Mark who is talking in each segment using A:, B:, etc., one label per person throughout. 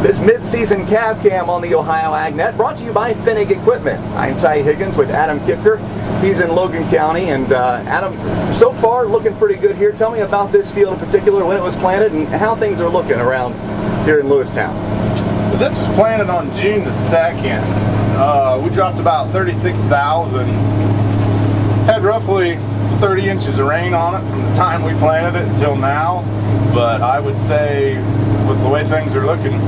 A: This mid-season cab cam on the Ohio AgNet brought to you by Finnig Equipment. I'm Ty Higgins with Adam Kipker. He's in Logan County, and Adam, so far looking pretty good here. Tell me about this field in particular, when it was planted, and how things are looking around here in Lewistown.
B: This was planted on June the 2nd. We dropped about 36,000. Had roughly 30 inches of rain on it from the time we planted it until now. But I would say, with the way things are looking,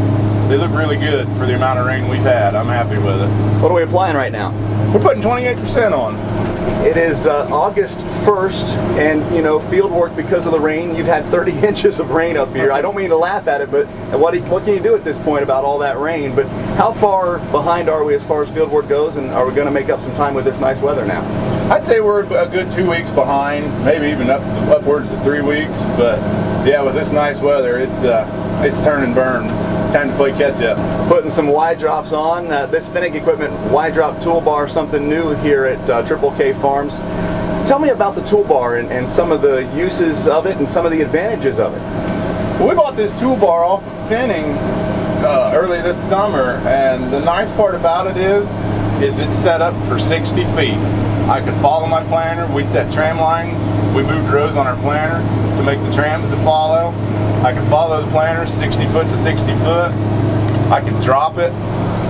B: they look really good for the amount of rain we've had. I'm happy with it.
A: What are we applying right now?
B: We're putting 28% on.
A: It is August 1st, and you know, field work, because of the rain, you've had 30 inches of rain up here. I don't mean to laugh at it, but what can you do at this point about all that rain? But how far behind are we as far as field work goes, and are we going to make up some time with this nice weather now?
B: I'd say we're a good 2 weeks behind, maybe even upwards of 3 weeks. But yeah, with this nice weather, it's turn and burn. Time to play catch up.
A: Putting some Y drops on. This Finnig Equipment Y drop toolbar, something new here at Triple K Farms. Tell me about the toolbar and some of the uses of it and some of the advantages of it.
B: Well, we bought this toolbar off of Finnig early this summer, and the nice part about it is it's set up for 60 feet. I could follow my planter. We set tram lines. We moved rows on our planter to make the trams to follow. I can follow the planter 60 foot to 60 foot. I can drop it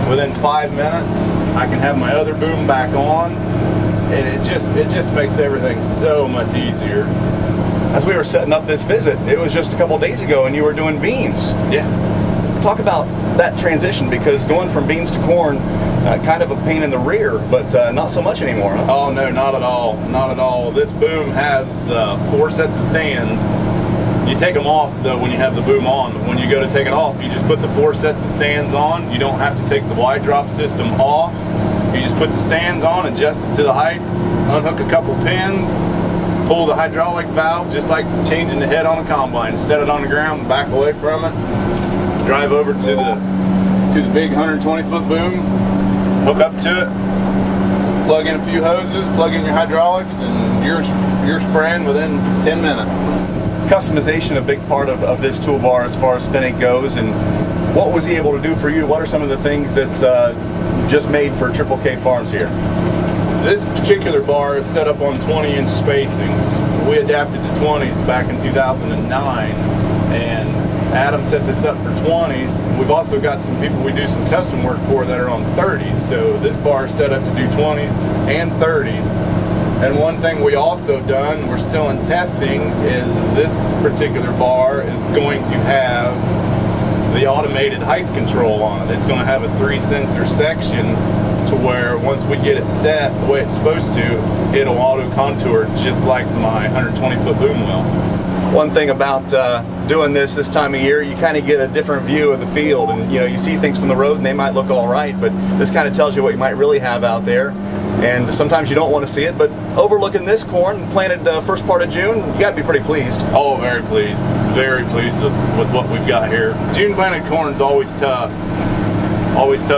B: within 5 minutes. I can have my other boom back on, and it just makes everything so much easier.
A: As we were setting up this visit, it was just a couple days ago, and you were doing beans.
B: Yeah.
A: Talk about that transition, because going from beans to corn, kind of a pain in the rear, but not so much anymore, huh?
B: Oh no, not at all, not at all. This boom has 4 sets of stands. You take them off though when you have the boom on. When you go to take it off, you just put the 4 sets of stands on. You don't have to take the Y drop system off. You just put the stands on, adjust it to the height, unhook a couple pins, pull the hydraulic valve, just like changing the head on a combine. Set it on the ground, back away from it, drive over to the big 120-foot boom, hook up to it, plug in a few hoses, plug in your hydraulics, and you're spraying within 10 minutes.
A: Customization a big part of this toolbar as far as Finnig goes, and what was he able to do for you? What are some of the things that's just made for Triple K Farms here?
B: This particular bar is set up on 20-inch spacings. We adapted to 20s back in 2009, and Adam set this up for 20s. We've also got some people we do some custom work for that are on 30s, so this bar is set up to do 20s and 30s. And one thing we also done, we're still in testing, is this particular bar is going to have the automated height control on it. It's going to have a 3-sensor section to where once we get it set the way it's supposed to, it'll auto contour just like my 120-foot boom will.
A: One thing about doing this time of year, you kind of get a different view of the field, and you know, you see things from the road and they might look all right, but this kind of tells you what you might really have out there. And sometimes you don't want to see it, but overlooking this corn planted first part of June, you got to be pretty pleased.
B: Oh, very pleased with what we've got here. June planted corn is always tough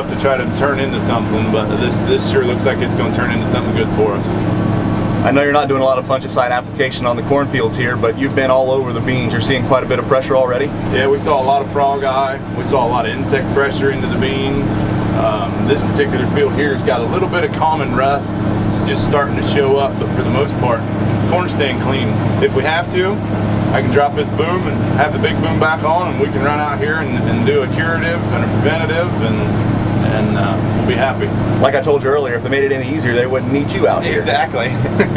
B: to try to turn into something, but this sure looks like it's going to turn into something good for us.
A: I know you're not doing a lot of fungicide application on the cornfields here, but you've been all over the beans. You're seeing quite a bit of pressure already?
B: Yeah, we saw a lot of frog eye. We saw a lot of insect pressure into the beans. This particular field here has got a little bit of common rust. It's just starting to show up, but for the most part, corn's staying clean. If we have to, I can drop this boom and have the big boom back on, and we can run out here and do a curative and a preventative, and we'll be happy.
A: Like I told you earlier, if they made it any easier, they wouldn't need you out here.
B: Exactly.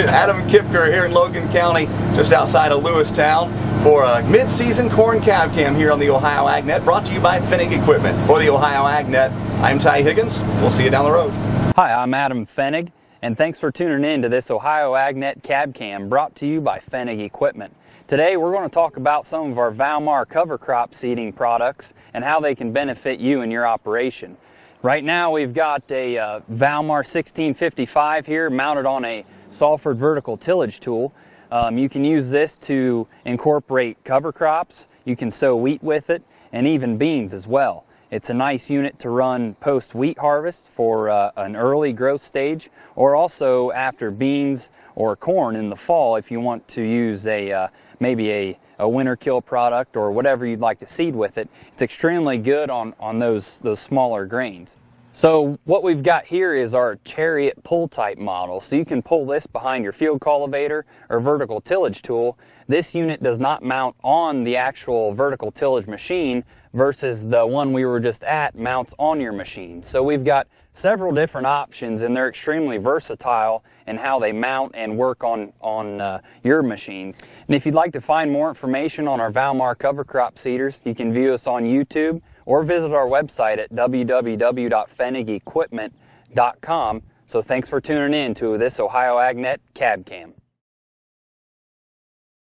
A: Adam Kipker here in Logan County, just outside of Lewistown, for a mid-season corn cab cam here on the Ohio AgNet, brought to you by Finnig Equipment. For the Ohio AgNet, I'm Ty Higgins. We'll see you down the road.
C: Hi, I'm Adam Finnig, and thanks for tuning in to this Ohio AgNet cab cam brought to you by Finnig Equipment. Today we're going to talk about some of our Valmar cover crop seeding products and how they can benefit you in your operation. Right now we've got a Valmar 1655 here mounted on a Salford vertical tillage tool. You can use this to incorporate cover crops, you can sow wheat with it, and even beans as well. It's a nice unit to run post-wheat harvest for an early growth stage, or also after beans or corn in the fall if you want to use maybe a a winter kill product or whatever you'd like to seed with it, it's extremely good on those smaller grains. So what we've got here is our Chariot pull type model. So you can pull this behind your field cultivator or vertical tillage tool. This unit does not mount on the actual vertical tillage machine versus the one we were just at mounts on your machine. So we've got several different options, and they're extremely versatile in how they mount and work on your machines. And if you'd like to find more information on our Valmar cover crop seeders, you can view us on YouTube or visit our website at www.fenegequipment.com. So thanks for tuning in to this Ohio AgNet Cab Cam.